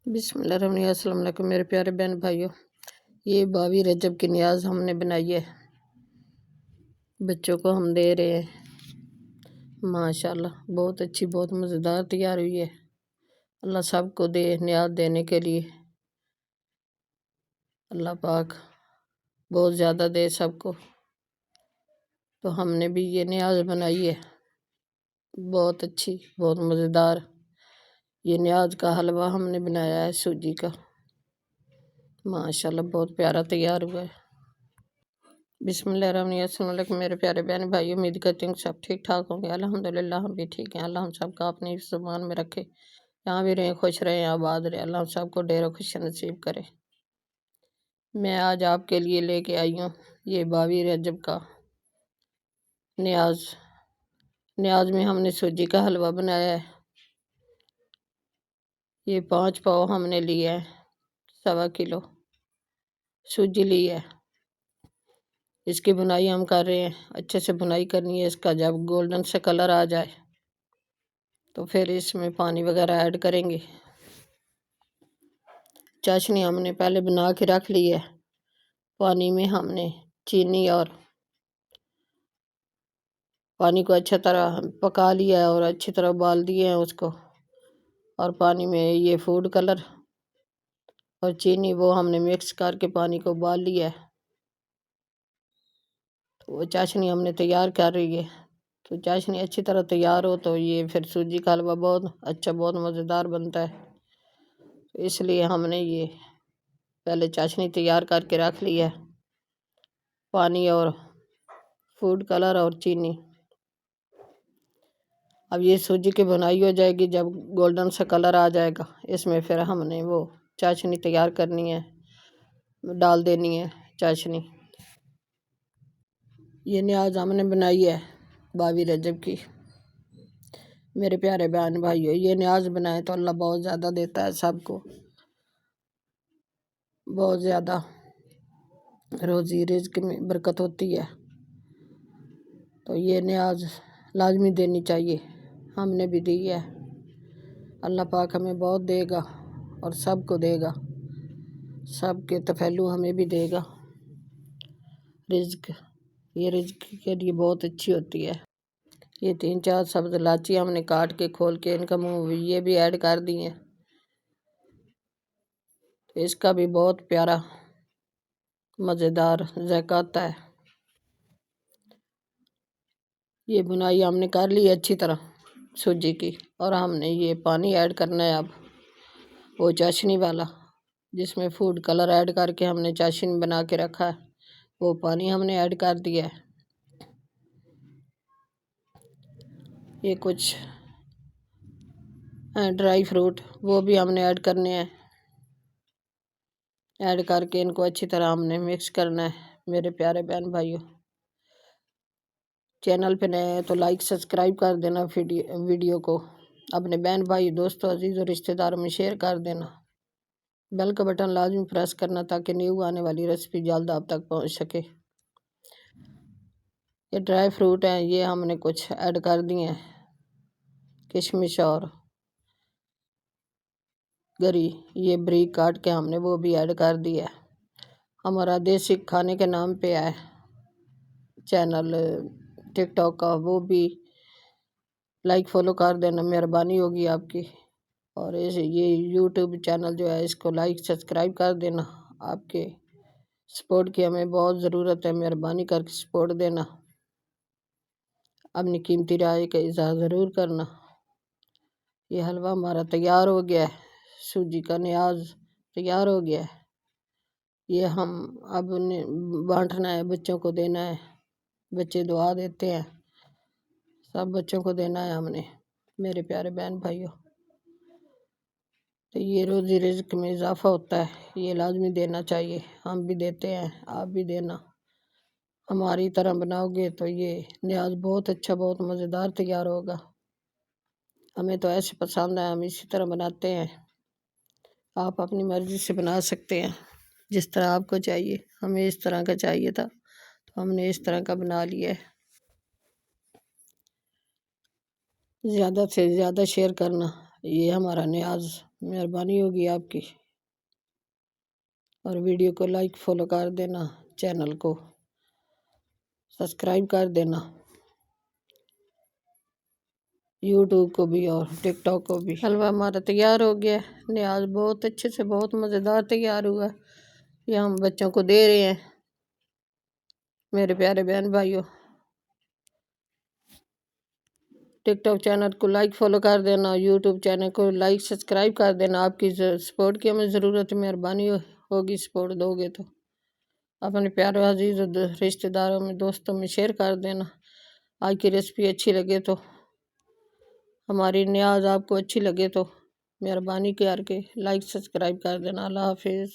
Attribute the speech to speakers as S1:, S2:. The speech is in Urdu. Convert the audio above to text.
S1: بسم اللہ الرحمن الرحیم۔ السلام علیکم میرے پیارے بہن بھائیوں، یہ 22 رجب کی نیاز ہم نے بنائی ہے، بچوں کو ہم دے رہے ہیں۔ ماشاءاللہ بہت اچھی، بہت مزیدار تیار ہوئی ہے۔ اللہ سب کو دے نیاز دینے کے لیے، اللہ پاک بہت زیادہ دے سب کو۔ تو ہم نے بھی یہ نیاز بنائی ہے، بہت اچھی، بہت مزیدار۔ یہ نیاز کا حلوہ ہم نے بنایا ہے سوجی کا، ماشاءاللہ بہت پیارا تیار ہوا ہے۔ بسم اللہ الرحمن الرحیم۔ السلام علیکم میرے پیارے بہن بھائی، امید کرتی ہوں کہ سب ٹھیک ٹھاک ہوں گے۔ الحمدللہ ہم بھی ٹھیک ہیں۔ اللہ ہم سب کا اپنی زبان میں رکھے، یہاں بھی رہیں، خوش رہیں، آباد رہے۔ اللہ ہم سب کو ڈھیر خوشی نصیب کرے۔ میں آج آپ کے لیے لے کے آئی ہوں یہ 22 رجب کا نیاز میں ہم نے سوجی کا حلوہ بنایا ہے۔ یہ 5 پاؤ ہم نے لیا ہے، 1.25 کلو سوجی لی ہے۔ اس کی بنائی ہم کر رہے ہیں، اچھے سے بنائی کرنی ہے۔ اس کا جب گولڈن سے کلر آ جائے تو پھر اس میں پانی وغیرہ ایڈ کریں گے۔ چاشنی ہم نے پہلے بنا کے رکھ لی ہے۔ پانی میں ہم نے چینی اور پانی کو اچھا طرح پکا لیا ہے اور اچھی طرح ابال دیے ہیں اس کو، اور پانی میں یہ فوڈ کلر اور چینی وہ ہم نے مکس کر کے پانی کو ابال لیا ہے۔ وہ چاشنی ہم نے تیار کر رہی ہے۔ تو چاشنی اچھی طرح تیار ہو تو یہ پھر سوجی کا حلوہ بہت اچھا، بہت مزیدار بنتا ہے۔ اس لیے ہم نے یہ پہلے چاشنی تیار کر کے رکھ لی ہے، پانی اور فوڈ کلر اور چینی۔ اب یہ سوجی کی بنائی ہو جائے گی، جب گولڈن سا کلر آ جائے گا اس میں پھر ہم نے وہ چاشنی تیار کرنی ہے، ڈال دینی ہے چاشنی۔ یہ نیاز ہم نے بنائی ہے 22 رجب کی۔ میرے پیارے بہن بھائیو، یہ نیاز بنائے تو اللہ بہت زیادہ دیتا ہے سب کو، بہت زیادہ روزی رزق میں برکت ہوتی ہے۔ تو یہ نیاز لازمی دینی چاہیے، ہم نے بھی دی ہے۔ اللہ پاک ہمیں بہت دے گا اور سب کو دے گا، سب کے تفیلو ہمیں بھی دے گا۔ رزق، یہ رزق کے لیے بہت اچھی ہوتی ہے۔ یہ 3-4 سبز الائچی ہم نے کاٹ کے کھول کے ان کا منہ یہ بھی ایڈ کر دی ہیں۔ اس کا بھی بہت پیارا مزیدار ذائقہ آتا ہے۔ یہ بنائی ہم نے کر لی ہے اچھی طرح سوجی کی، اور ہم نے یہ پانی ایڈ کرنا ہے اب، وہ چاشنی والا جس میں فوڈ کلر ایڈ کر کے ہم نے چاشنی بنا کے رکھا ہے، وہ پانی ہم نے ایڈ کر دیا ہے۔ یہ کچھ ڈرائی فروٹ وہ بھی ہم نے ایڈ کرنے ہیں، ایڈ کر کے ان کو اچھی طرح ہم نے مکس کرنا ہے۔ میرے پیارے بہن بھائیوں، چینل پہ نئے ہیں تو لائک سبسکرائب کر دینا، ویڈیو کو اپنے بہن بھائی دوستوں عزیز اور رشتہ داروں میں شیئر کر دینا۔ بیل کا بٹن لازمی پریس کرنا تاکہ نیو آنے والی ریسپی جلد آپ تک پہنچ سکے۔ یہ ڈرائی فروٹ ہیں، یہ ہم نے کچھ ایڈ کر دیے ہیں، کشمش اور گری، یہ بریک کاٹ کے ہم نے وہ بھی ایڈ کر دیا ہے۔ ہمارا دیسی کھانے کے نام پہ ہے چینل ٹک ٹاک کا، وہ بھی لائک فالو کر دینا، مہربانی ہوگی آپ کی۔ اور یہ یوٹیوب چینل جو ہے اس کو لائک سبسکرائب کر دینا۔ آپ کے سپورٹ کی ہمیں بہت ضرورت ہے، مہربانی کر کے سپورٹ دینا، اپنی قیمتی رائے کا اظہار ضرور کرنا۔ یہ حلوہ ہمارا تیار ہو گیا ہے، سوجی کا نیاز تیار ہو گیا ہے۔ یہ ہم اب بانٹنا ہے، بچوں کو دینا ہے، بچے دعا دیتے ہیں، سب بچوں کو دینا ہے ہم نے۔ میرے پیارے بہن بھائیوں، تو یہ روزی رزق میں اضافہ ہوتا ہے، یہ لازمی دینا چاہیے، ہم بھی دیتے ہیں، آپ بھی دینا۔ ہماری طرح بناؤ گے تو یہ نیاز بہت اچھا، بہت مزیدار تیار ہوگا۔ ہمیں تو ایسے پسند ہے، ہم اسی طرح بناتے ہیں۔ آپ اپنی مرضی سے بنا سکتے ہیں، جس طرح آپ کو چاہیے۔ ہمیں اس طرح کا چاہیے تھا تو ہم نے اس طرح کا بنا لیا ہے۔ زیادہ سے زیادہ شیئر کرنا، یہ ہمارا نیاز، مہربانی ہوگی آپ کی، اور ویڈیو کو لائک فالو کر دینا، چینل کو سبسکرائب کر دینا، یوٹیوب کو بھی اور ٹک ٹاک کو بھی۔ حلوہ ہمارا تیار ہو گیا ہے، نیاز بہت اچھے سے، بہت مزیدار تیار ہوا ہے، یہ ہم بچوں کو دے رہے ہیں۔ میرے پیارے بہن بھائیوں، ٹک ٹاک چینل کو لائک فالو کر دینا، یوٹیوب چینل کو لائک سبسکرائب کر دینا، آپ کی سپورٹ کی ہمیں ضرورت ہے، مہربانی ہوگی سپورٹ دو گے تو۔ اپنے پیارے عزیز رشتہ داروں میں، دوستوں میں شیئر کر دینا۔ آج کی ریسپی اچھی لگے تو، ہماری نیاز آپ کو اچھی لگے تو مہربانی کر کے لائک سبسکرائب کر دینا۔ اللہ حافظ۔